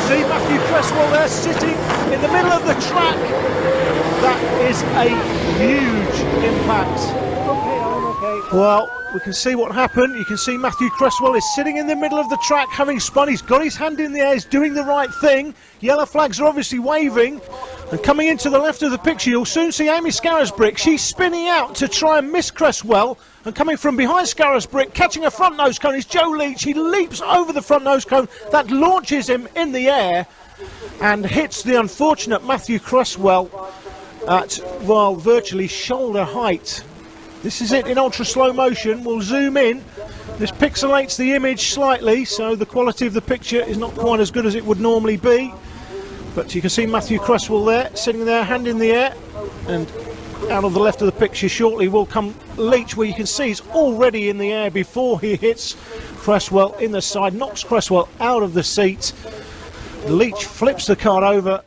see Matthew Cresswell there sitting in the middle of the track. That is a huge impact. Okay. Well, we can see what happened. You can see Matthew Cresswell is sitting in the middle of the track, having spun. He's got his hand in the air, he's doing the right thing. Yellow flags are obviously waving. And coming into the left of the picture, you'll soon see Amy Scarisbrick. She's spinning out to try and miss Cresswell. And coming from behind Scarisbrick, catching a front nose cone, is Joe Leach. He leaps over the front nose cone. That launches him in the air and hits the unfortunate Matthew Cresswell at, well, virtually shoulder height. This is it in ultra slow motion. We'll zoom in. This pixelates the image slightly, so the quality of the picture is not quite as good as it would normally be. But you can see Matthew Cresswell there, sitting there, hand in the air. And out of the left of the picture shortly will come Leach, where you can see he's already in the air before he hits Cresswell in the side, knocks Cresswell out of the seat. Leach flips the cart over.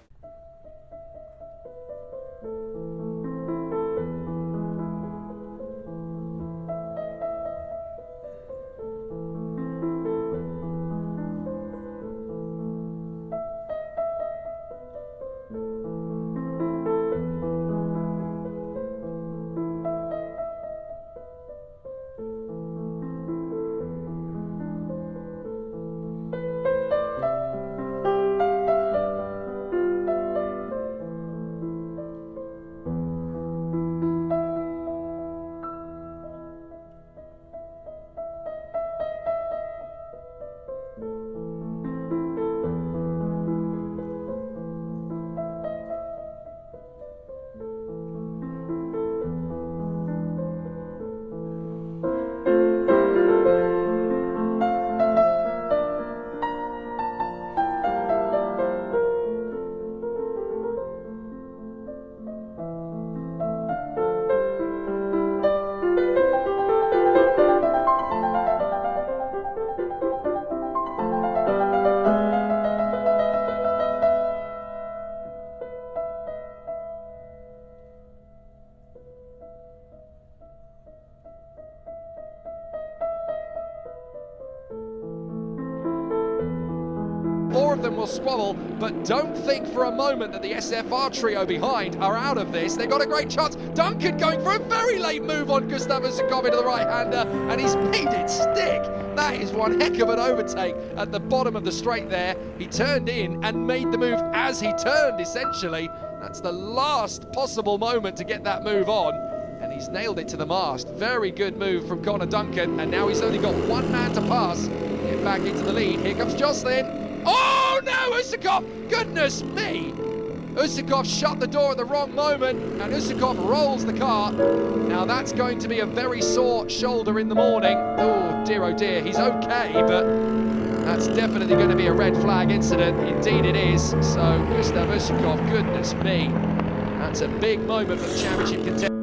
Four of them will squabble, but don't think for a moment that the SFR trio behind are out of this. They've got a great chance. Duncan going for a very late move on Gustav Usakov into the right-hander, and he's made it stick. That is one heck of an overtake at the bottom of the straight there. He turned in and made the move as he turned, essentially. That's the last possible moment to get that move on, and he's nailed it to the mast. Very good move from Connor Duncan, and now he's only got one man to pass. Get back into the lead. Here comes Jocelyn. Oh no, Usakov! Goodness me! Usakov shut the door at the wrong moment, and Usakov rolls the car. Now that's going to be a very sore shoulder in the morning. Oh dear, he's okay, but that's definitely going to be a red flag incident. Indeed it is. So Gustav Usakov, goodness me. That's a big moment for the championship contender.